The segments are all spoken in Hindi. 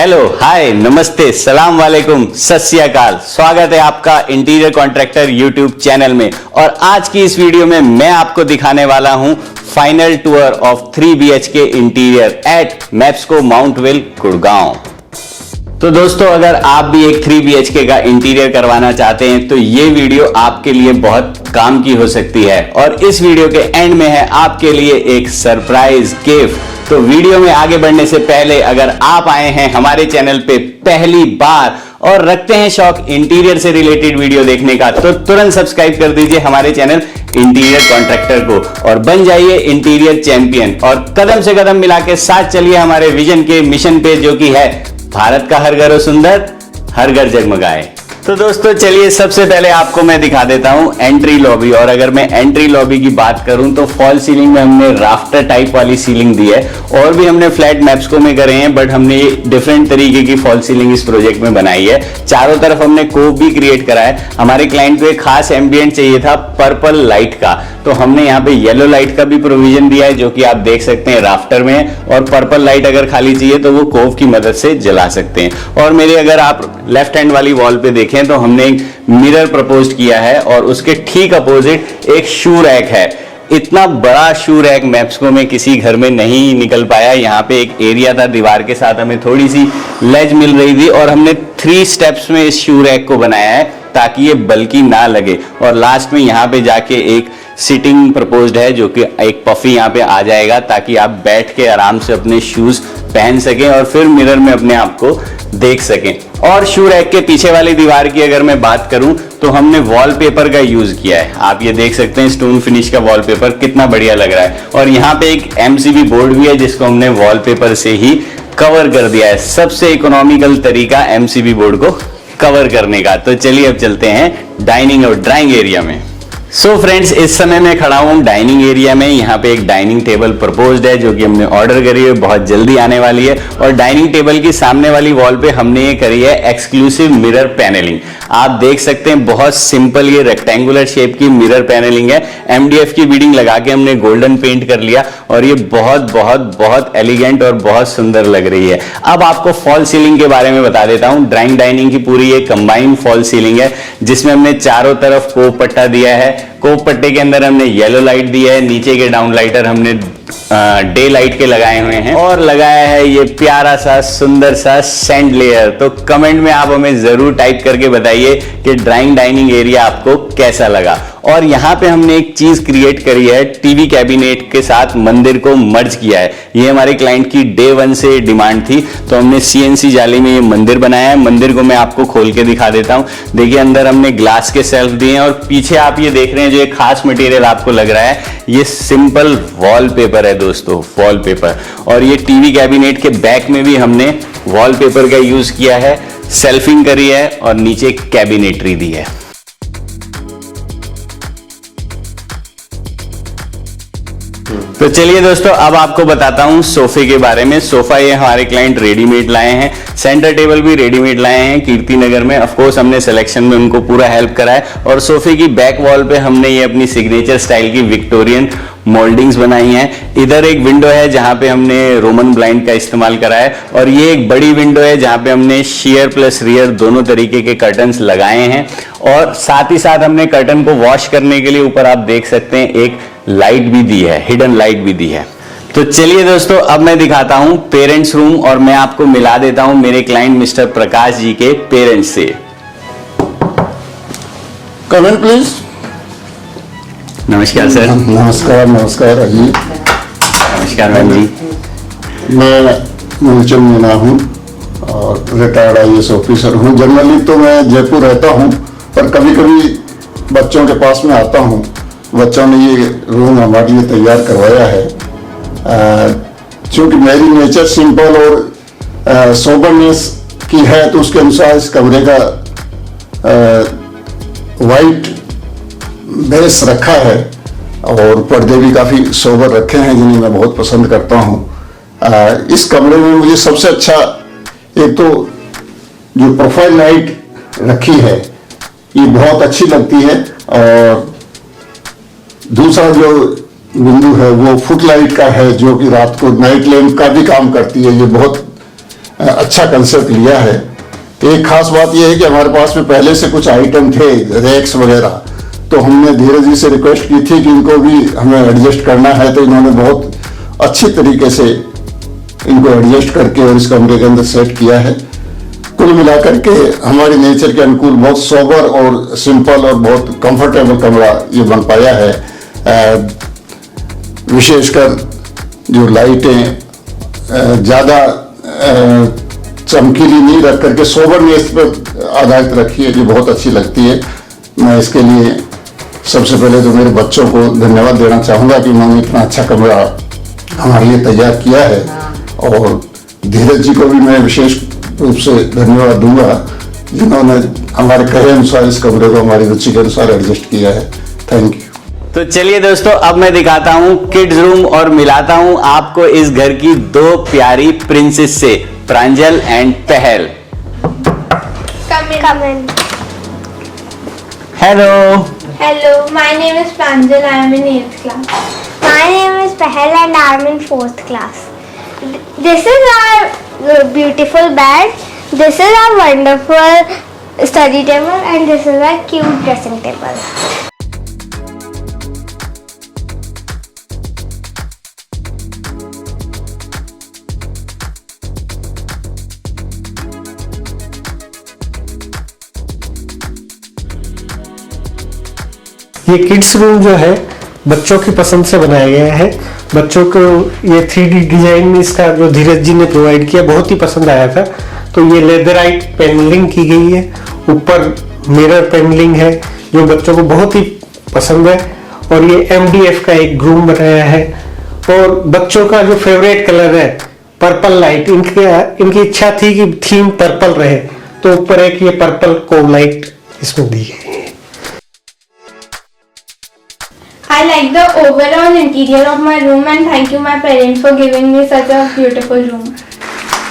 हेलो, हाय, नमस्ते, सलाम वालेकुम, सत श्री अकाल। स्वागत है आपका इंटीरियर कॉन्ट्रैक्टर यूट्यूब चैनल में। और आज की इस वीडियो में मैं आपको दिखाने वाला हूं final tour of 3 BHK interior at Mapsko Mount Ville Gurgaon. तो दोस्तों, अगर आप भी एक 3 BHK का इंटीरियर करवाना चाहते हैं तो ये वीडियो आपके लिए बहुत काम की हो सकती है। और इस वीडियो के एंड में है आपके लिए एक सरप्राइज गिफ्ट। तो वीडियो में आगे बढ़ने से पहले अगर आप आए हैं हमारे चैनल पे पहली बार और रखते हैं शौक इंटीरियर से रिलेटेड वीडियो देखने का, तो तुरंत सब्सक्राइब कर दीजिए हमारे चैनल इंटीरियर कॉन्ट्रैक्टर को और बन जाइए इंटीरियर चैंपियन। और कदम से कदम मिला के साथ चलिए हमारे विजन के मिशन पे, जो कि है भारत का हर घर हो सुंदर, हर घर जगमगाए। तो दोस्तों चलिए, सबसे पहले आपको मैं दिखा देता हूं एंट्री लॉबी। और अगर मैं एंट्री लॉबी की बात करूं तो फॉल सीलिंग में हमने राफ्टर टाइप वाली सीलिंग दी है। और भी हमने फ्लैट मैप्सको में करे हैं, बट हमने डिफरेंट तरीके की फॉल सीलिंग इस प्रोजेक्ट में बनाई है। चारों तरफ हमने कोव भी क्रिएट करा है। हमारे क्लाइंट को एक खास एम्बियंट चाहिए था पर्पल लाइट का, तो हमने यहाँ पे येलो लाइट का भी प्रोविजन दिया है, जो कि आप देख सकते हैं राफ्टर में। और पर्पल लाइट अगर खाली चाहिए तो वो कोव की मदद से जला सकते हैं। और मेरे अगर आप लेफ्ट हैंड वाली वॉल पे देखें तो हमने एक मिरर प्रपोज किया है और उसके ठीक अपोजिट एक शू रैक है। इतना बड़ा शू रैक मैप्सको में किसी घर में नहीं निकल पाया। यहाँ पे एक एरिया था दीवार के साथ, हमें थोड़ी सी लेज मिल रही थी और हमने 3 स्टेप्स में इस शू रैक को बनाया है ताकि ये बल्कि ना लगे। और लास्ट में यहाँ पे जाके एक सिटिंग प्रपोज्ड है, जो कि एक पफी यहाँ पे आ जाएगा ताकि आप बैठ के आराम से अपने शूज पहन सकें और फिर मिरर में अपने आप को देख सकें। और शू रैक के पीछे वाली दीवार की अगर मैं बात करूं तो हमने वॉलपेपर का यूज किया है। आप ये देख सकते हैं स्टोन फिनिश का वॉलपेपर कितना बढ़िया लग रहा है। और यहाँ पे एक MCB बोर्ड भी है जिसको हमने वॉलपेपर से ही कवर कर दिया है। सबसे इकोनॉमिकल तरीका MCB बोर्ड को कवर करने का। तो चलिए अब चलते हैं डाइनिंग और ड्राइंग एरिया में। सो फ्रेंड्स, इस समय मैं खड़ा हूं डाइनिंग एरिया में। यहाँ पे एक डाइनिंग टेबल प्रपोज्ड है जो कि हमने ऑर्डर करी है, बहुत जल्दी आने वाली है। और डाइनिंग टेबल की सामने वाली वॉल पे हमने ये करी है एक्सक्लूसिव मिरर पैनलिंग। आप देख सकते हैं बहुत सिंपल ये रेक्टेंगुलर शेप की मिरर पैनलिंग है। MDF की बीडिंग लगा के हमने गोल्डन पेंट कर लिया और ये बहुत बहुत बहुत एलिगेंट और बहुत सुंदर लग रही है। अब आपको फॉल सीलिंग के बारे में बता देता हूँ। ड्राइंग डाइनिंग की पूरी ये कंबाइंड फॉल सीलिंग है जिसमें हमने चारों तरफ कोव पट्टा दिया है। कोव पट्टे के अंदर हमने येलो लाइट दी है, नीचे के डाउन लाइटर हमने डे लाइट के लगाए हुए हैं और लगाया है ये प्यारा सा सुंदर सा सैंड लेयर। तो कमेंट में आप हमें जरूर टाइप करके बताइए कि ड्राइंग डाइनिंग एरिया आपको कैसा लगा। और यहाँ पे हमने एक चीज क्रिएट करी है, टीवी कैबिनेट के साथ मंदिर को मर्ज किया है। ये हमारे क्लाइंट की डे 1 से डिमांड थी, तो हमने CNC जाली में ये मंदिर बनाया है। मंदिर को मैं आपको खोल के दिखा देता हूँ। देखिए, अंदर हमने ग्लास के सेल्फ दिए हैं और पीछे आप ये देख रहे हैं जो एक खास मटेरियल आपको लग रहा है, ये सिंपल वॉलपेपर है दोस्तों, वॉलपेपर। और ये टीवी कैबिनेट के बैक में भी हमने वॉलपेपर का यूज किया है, सेल्फिंग करी है और नीचे कैबिनेटरी दी है। तो चलिए दोस्तों, अब आपको बताता हूं सोफे के बारे में। सोफा ये हमारे क्लाइंट रेडीमेड लाए हैं, सेंटर टेबल भी रेडीमेड लाए हैं कीर्ति नगर में। ऑफ कोर्स हमने सिलेक्शन में उनको पूरा हेल्प करा है। और सोफे की बैक वॉल पे हमने ये अपनी सिग्नेचर स्टाइल की विक्टोरियन मोल्डिंग्स बनाई हैं। इधर एक विंडो है जहां पे हमने रोमन ब्लाइंड का इस्तेमाल करा है और ये एक बड़ी विंडो है जहां पे हमने शेयर प्लस रियर दोनों तरीके के कर्टन्स लगाए हैं। और साथ ही साथ हमने कर्टन को वॉश करने के लिए ऊपर आप देख सकते हैं एक लाइट भी दी है, हिडन लाइट भी दी है। तो चलिए दोस्तों, अब मैं दिखाता हूं पेरेंट्स रूम और मैं आपको मिला देता हूं मेरे क्लाइंट मिस्टर प्रकाश जी के पेरेंट्स से। कम इन प्लीज। नमस्कार सर। नमस्कार। नमस्कार अजी। नमस्कार मैम जी। मैं मूलचंद मीना हूँ और रिटायर्ड IAS ऑफिसर हूँ। जनरली तो मैं जयपुर रहता हूँ, पर कभी कभी बच्चों के पास में आता हूँ। बच्चों ने ये रूम हमारे लिए तैयार करवाया है। चूँकि मेरी नेचर सिंपल और सोबरनेस की है, तो उसके अनुसार इस कमरे का वाइट बेस रखा है और पर्दे भी काफ़ी सोबर रखे हैं जिन्हें मैं बहुत पसंद करता हूँ। इस कमरे में मुझे सबसे अच्छा एक तो जो प्रोफाइल लाइट रखी है ये बहुत अच्छी लगती है। और दूसरा जो बिंदु है वो फुट लाइट का है, जो कि रात को नाइट लैंप का भी काम करती है। ये बहुत अच्छा कंसेप्ट लिया है। एक खास बात यह है कि हमारे पास में पहले से कुछ आइटम थे, रैक्स वगैरह, तो हमने धीरज जी से रिक्वेस्ट की थी कि इनको भी हमें एडजस्ट करना है, तो इन्होंने बहुत अच्छी तरीके से इनको एडजस्ट करके और इस कमरे के अंदर सेट किया है। कुल मिलाकर के हमारे नेचर के अनुकूल बहुत सोबर और सिंपल और बहुत कंफर्टेबल कमरा ये बन पाया है। विशेषकर जो लाइटें ज़्यादा चमकीली नहीं रख करके सोबरनेस पर आधारित रखी है, जो बहुत अच्छी लगती है। मैं इसके लिए सबसे पहले तो मेरे बच्चों को धन्यवाद देना चाहूँगा कि उन्होंने इतना अच्छा कमरा हमारे लिए तैयार किया है, और धीरज जी को भी मैं विशेष रूप से धन्यवाद दूंगा जिन्होंने हमारे कहे अनुसार इस कमरे को हमारी रुचि के अनुसार एडजस्ट किया है। Thank you. तो चलिए दोस्तों, अब मैं दिखाता हूं किड्स रूम और मिलाता हूं आपको इस घर की दो प्यारी प्रिंसेस से, प्रांजल एंड पहल। Come in. Hello. Hello, my name is Pranjal. I am in 8th class. My name is Pahel and I am in 4th class. This is our beautiful bed. This is our wonderful study table and this is our cute dressing table. ये किड्स रूम जो है बच्चों की पसंद से बनाया गया है। बच्चों को ये 3D डिजाइन इसका जो धीरज जी ने प्रोवाइड किया बहुत ही पसंद आया था। तो ये लेदराइट पैनलिंग की गई है, ऊपर मिरर पैनलिंग है जो बच्चों को बहुत ही पसंद है, और ये MDF का एक रूम बनाया है। और बच्चों का जो फेवरेट कलर है पर्पल लाइट, इनकी इच्छा थी कि थीम पर्पल रहे, तो ऊपर एक ये पर्पल कोव लाइट इसमें दी गई है। I like the overall interior of my room and thank you my parents for giving me such a beautiful room.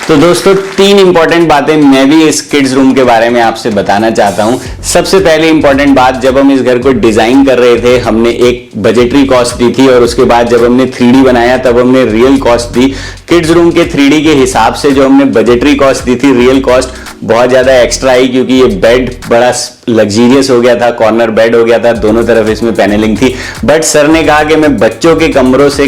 तो दोस्तों, तीन इंपॉर्टेंट बातें मैं भी इस किड्स रूम के बारे में आपसे बताना चाहता हूं। सबसे पहले इंपॉर्टेंट बात, जब हम इस घर को डिजाइन कर रहे थे हमने एक बजटरी कॉस्ट दी थी, और उसके बाद जब हमने 3D बनाया तब हमने रियल कॉस्ट दी। किड्स रूम के 3D के हिसाब से जो हमने बजटरी कॉस्ट दी थी, रियल कॉस्ट बहुत ज्यादा एक्स्ट्रा आई, क्योंकि ये बेड बड़ा लग्जीरियस हो गया था, कॉर्नर बेड हो गया था, दोनों तरफ इसमें पैनलिंग थी। बट सर ने कहा कि मैं बच्चों के कमरे से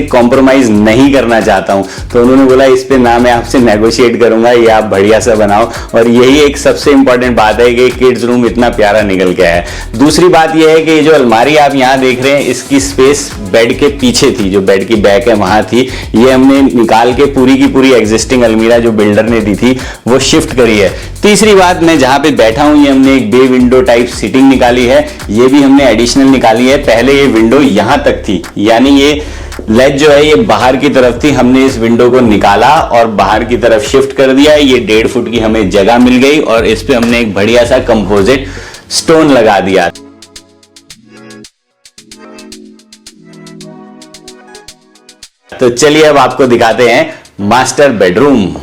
कॉम्प्रोमाइज नहीं करना चाहता हूं, तो उन्होंने बोला इस पे ना मैं आपसे नेगोशिएट करूंगा, ये आप बढ़िया सा बनाओ। और यही एक सबसे इंपॉर्टेंट बात है कि किड्स रूम इतना प्यारा निकल के आया है। दूसरी बात यह है कि ये जो अलमारी आप यहां देख रहे हैं, इसकी स्पेस बेड के पीछे थी, जो बेड की बैक है वहां थी। ये हमने निकाल के पूरी की पूरी एग्जिस्टिंग अलमीरा जो बिल्डर ने दी थी वो शिफ्ट करी है। तीसरी बात, मैं जहां पे बैठा हूं ये हमने एक बे विंडो टाइप सीटिंग निकाली है, ये भी हमने एडिशनल निकाली है। पहले ये विंडो यहां तक थी, यानी ये लेज जो है ये बाहर की तरफ थी, हमने इस विंडो को निकाला और बाहर की तरफ शिफ्ट कर दिया। ये 1.5 फुट की हमें जगह मिल गई और इस पे हमने एक बढ़िया सा कंपोजिट स्टोन लगा दिया। तो चलिए अब आपको दिखाते हैं मास्टर बेडरूम।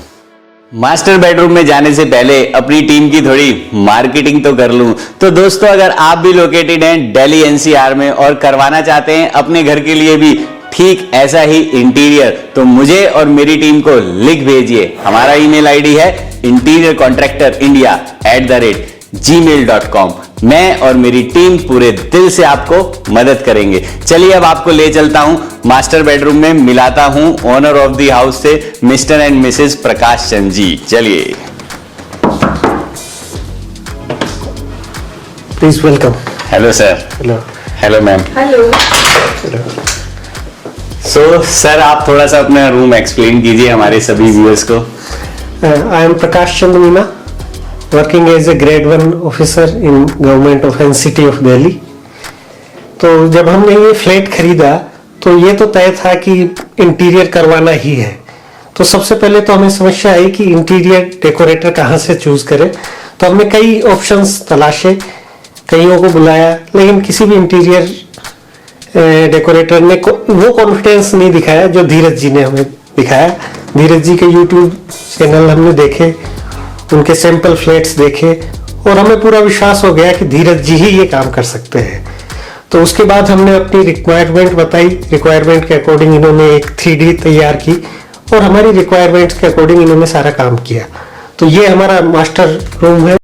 मास्टर बेडरूम में जाने से पहले अपनी टीम की थोड़ी मार्केटिंग तो कर लूं। तो दोस्तों, अगर आप भी लोकेटेड हैं दिल्ली NCR में और करवाना चाहते हैं अपने घर के लिए भी ठीक ऐसा ही इंटीरियर, तो मुझे और मेरी टीम को लिख भेजिए। हमारा ईमेल आईडी है interiorcontractorindia@gmail.com। मैं और मेरी टीम पूरे दिल से आपको मदद करेंगे। चलिए अब आपको ले चलता हूं मास्टर बेडरूम में, मिलाता हूं ओनर ऑफ द हाउस से mister and Mrs Prakash Chand ji. चलिए, please welcome. Hello sir. Hello. Hello ma'am. Hello. So sir, आप थोड़ा सा अपना रूम एक्सप्लेन कीजिए हमारे सभी व्यूअर्स को। I am Prakash Chand Meena, working as a grade 1 officer in government of NCT of Delhi। तो जब हमने ये फ्लैट खरीदा तो ये तो तय था कि इंटीरियर करवाना ही है। तो सबसे पहले तो हमें समस्या आई कि इंटीरियर डेकोरेटर कहाँ से चूज करें। तो हमने कई ऑप्शंस तलाशे, कईयों को बुलाया, लेकिन किसी भी इंटीरियर डेकोरेटर ने वो कॉन्फिडेंस नहीं दिखाया जो धीरज जी ने हमें दिखाया। धीरज जी के YouTube चैनल हमने देखे, उनके सैंपल फ्लैट्स देखे और हमें पूरा विश्वास हो गया कि धीरज जी ही ये काम कर सकते हैं। तो उसके बाद हमने अपनी रिक्वायरमेंट बताई, रिक्वायरमेंट के अकॉर्डिंग इन्होंने एक 3D तैयार की और हमारी रिक्वायरमेंट्स के अकॉर्डिंग इन्होंने सारा काम किया। तो ये हमारा मास्टर रूम है।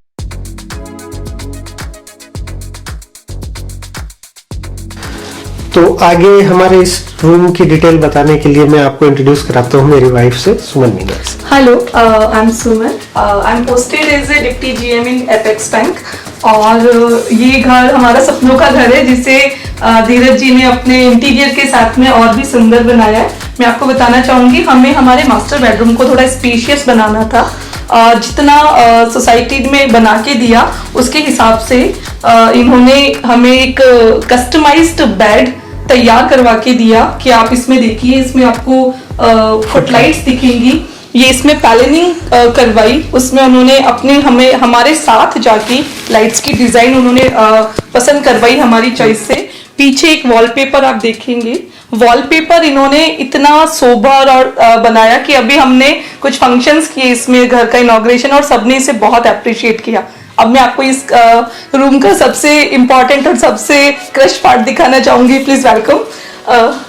तो आगे हमारे इस रूम की डिटेल बताने के लिए मैं आपको इंट्रोड्यूस कराता हूँ मेरी वाइफ से, सुमन मीना से। Hello, I'm Suman. I'm posted as a Deputy GM in Apex Bank. और ये घर हमारा सपनों का घर है जिसे धीरज जी ने अपने इंटीरियर के साथ में और भी सुंदर बनाया है। मैं आपको बताना चाहूँगी, हमें हमारे मास्टर बेडरूम को थोड़ा स्पेशियस बनाना था। जितना सोसाइटी में बना के दिया उसके हिसाब से इन्होंने हमें एक कस्टमाइज्ड बेड तैयार करवा के दिया कि आप इसमें देखिए, इसमें आपको फुटलाइट्स दिखेंगी। ये इसमें पैनलिंग करवाई, उसमें उन्होंने हमें हमारे साथ जाके लाइट्स की डिजाइन उन्होंने पसंद करवाई हमारी चॉइस से। पीछे एक वॉलपेपर आप देखेंगे, वॉलपेपर इन्होंने इतना सोबर और बनाया कि अभी हमने कुछ फंक्शंस किए इसमें, घर का इनॉग्रेशन, और सबने इसे बहुत अप्रिशिएट किया। अब मैं आपको इस रूम का सबसे इम्पोर्टेंट और सबसे क्रश पार्ट दिखाना चाहूंगी। Please welcome.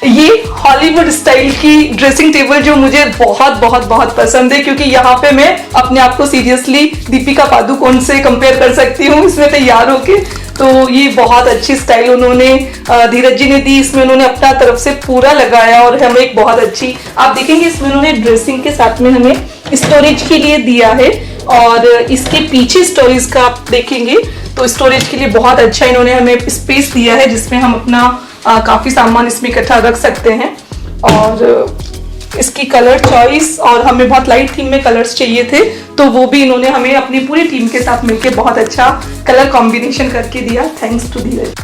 ये हॉलीवुड स्टाइल की ड्रेसिंग टेबल जो मुझे बहुत बहुत बहुत पसंद है, क्योंकि यहाँ पे मैं अपने आप को सीरियसली दीपिका पादुकोण से कंपेयर कर सकती हूँ इसमें तैयार होके। तो ये बहुत अच्छी स्टाइल उन्होंने धीरज जी ने दी, इसमें उन्होंने अपना तरफ से पूरा लगाया और हमें एक बहुत अच्छी, आप देखेंगे इसमें उन्होंने ड्रेसिंग के साथ में हमें स्टोरेज के लिए दिया है। और इसके पीछे स्टोरेज का आप देखेंगे तो स्टोरेज के लिए बहुत अच्छा इन्होंने हमें स्पेस दिया है, जिसमें हम अपना काफी सामान इसमें इकट्ठा रख सकते हैं। और इसकी कलर चॉइस, और हमें बहुत लाइट थीम में कलर्स चाहिए थे, तो वो भी इन्होंने हमें अपनी पूरी टीम के साथ मिलकर बहुत अच्छा कलर कॉम्बिनेशन करके दिया। Thanks to Dheeraj.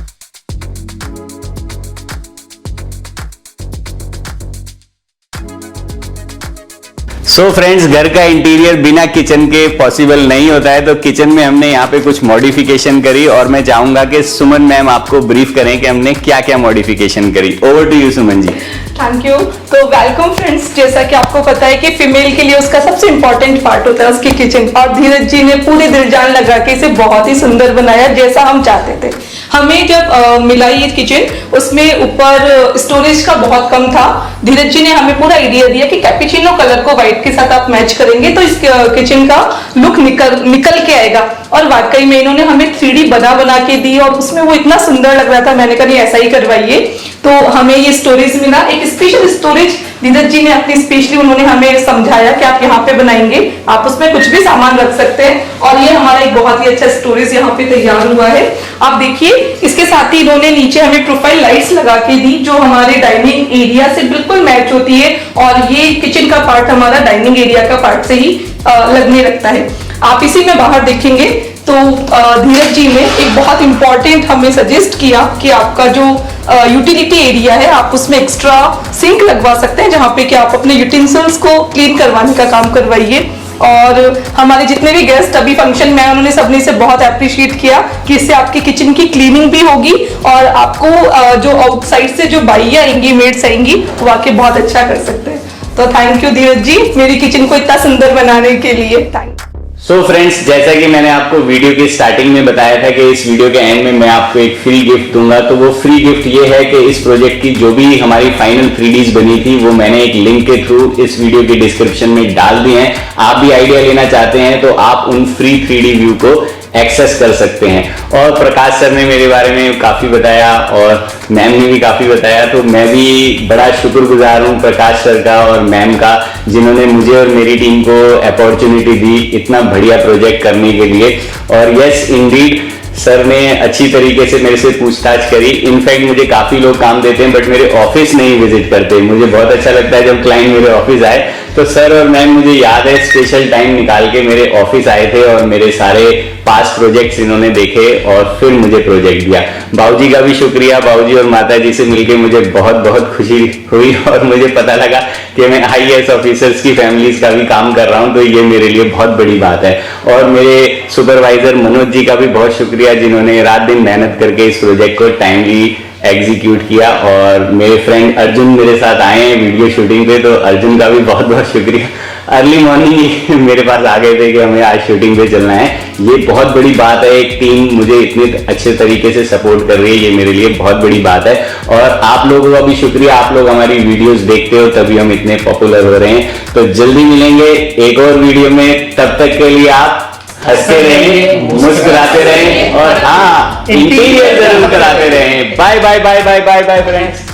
So friends, घर का इंटीरियर बिना किचन के पॉसिबल नहीं होता है, तो किचन में हमने यहाँ पे कुछ मॉडिफिकेशन करी और मैं चाहूंगा कि सुमन मैम आपको ब्रीफ करें कि हमने क्या क्या मॉडिफिकेशन करी। Over to you Suman ji. Thank you. तो वेलकम फ्रेंड्स, जैसा कि आपको पता है कि फीमेल के लिए उसका सबसे इंपॉर्टेंट पार्ट होता है उसकी किचन, और धीरज जी ने पूरे दिल जान लगा के इसे बहुत ही सुंदर बनाया जैसा हम चाहते थे। हमें जब मिला ये किचन, उसमें ऊपर स्टोरेज का बहुत कम था। धीरज जी ने हमें पूरा आइडिया दिया कि कैपुचिनो कलर को व्हाइट के साथ आप मैच करेंगे तो इस किचन का लुक निकल के आएगा। और वाकई में इन्होंने हमें 3D बना के दी और उसमें वो इतना सुंदर लग रहा था, मैंने कहा नहीं ऐसा ही करवाइए। तो हमें ये स्टोरेज मिला, एक स्पेशल स्टोरेज धीरज जी ने अपनी स्पेशली उन्होंने हमें समझाया कि आप यहाँ पे बनाएंगे, आप उसमें कुछ भी सामान रख सकते हैं। और ये हमारा एक बहुत ही अच्छा स्टोरेज यहाँ पे तैयार हुआ है। आप देखिए, इसके साथ ही इन्होंने नीचे हमें प्रोफाइल लाइट्स लगा के दी जो हमारे डाइनिंग एरिया से बिल्कुल मैच होती है, और ये किचन का पार्ट हमारा डाइनिंग एरिया का पार्ट से ही लगने लगता है। आप इसी में बाहर देखेंगे तो धीरज जी ने एक बहुत इंपॉर्टेंट हमें सजेस्ट किया कि आपका जो यूटिलिटी एरिया है आप उसमें एक्स्ट्रा सिंक लगवा सकते हैं, जहाँ पे कि आप अपने यूटेंसिल्स को क्लीन करवाने का काम करवाइए। और हमारे जितने भी गेस्ट अभी फंक्शन में आए उन्होंने सबने इसे बहुत अप्रिशिएट किया कि इससे आपकी किचन की क्लीनिंग भी होगी और आपको जो आउटसाइड से जो बाई आएंगी, मेड्स आएंगी, वो आके बहुत अच्छा कर सकते हैं। तो थैंक यू धीरज जी मेरी किचन को इतना सुंदर बनाने के लिए। Thank you. सो फ्रेंड्स, जैसा कि मैंने आपको वीडियो की स्टार्टिंग में बताया था कि इस वीडियो के एंड में मैं आपको एक फ्री गिफ्ट दूंगा, तो वो फ्री गिफ्ट ये है कि इस प्रोजेक्ट की जो भी हमारी फाइनल 3Ds बनी थी वो मैंने एक लिंक के थ्रू इस वीडियो के डिस्क्रिप्शन में डाल दिए हैं। आप भी आइडिया लेना चाहते हैं तो आप उन फ्री 3D व्यू को एक्सेस कर सकते हैं। और प्रकाश सर ने मेरे बारे में काफी बताया और मैम ने भी काफी बताया, तो मैं भी बड़ा शुक्रगुजार हूँ प्रकाश सर का और मैम का, जिन्होंने मुझे और मेरी टीम को अपॉर्चुनिटी दी इतना बढ़िया प्रोजेक्ट करने के लिए। और यस इंडीड, सर ने अच्छी तरीके से मेरे से पूछताछ करी। इनफैक्ट मुझे काफी लोग काम देते हैं बट मेरे ऑफिस नहीं विजिट करते। मुझे बहुत अच्छा लगता है जब क्लाइंट मेरे ऑफिस आए, तो सर और मैम मुझे याद है स्पेशल टाइम निकाल के मेरे ऑफिस आए थे और मेरे सारे पास्ट प्रोजेक्ट्स इन्होंने देखे और फिर मुझे प्रोजेक्ट दिया। बाबूजी का भी शुक्रिया, बाबूजी और माता जी से मिलकर मुझे बहुत बहुत खुशी हुई और मुझे पता लगा कि मैं IAS ऑफिसर्स की फैमिलीज का भी काम कर रहा हूं, तो ये मेरे लिए बहुत बड़ी बात है। और मेरे सुपरवाइजर मनोज जी का भी बहुत शुक्रिया, जिन्होंने रात दिन मेहनत करके इस प्रोजेक्ट को टाइमली एग्जीक्यूट किया। और मेरे फ्रेंड अर्जुन मेरे साथ आए हैं वीडियो शूटिंग पे, तो अर्जुन का भी बहुत बहुत शुक्रिया। अर्ली मॉर्निंग मेरे पास आ गए थे कि हमें आज शूटिंग पे चलना है। ये बहुत बड़ी बात है, एक टीम मुझे इतने अच्छे तरीके से सपोर्ट कर रही है, ये मेरे लिए बहुत बड़ी बात है। और आप लोगों का भी शुक्रिया, आप लोग हमारी वीडियोस देखते हो तभी हम इतने पॉपुलर हो रहे हैं। तो जल्दी मिलेंगे एक और वीडियो में, तब तक के लिए आप हंसते रहें, मुस्कुराते रहें और हाँ इंटीरियर जरूर कराते रहें। Bye bye bye bye bye bye friends.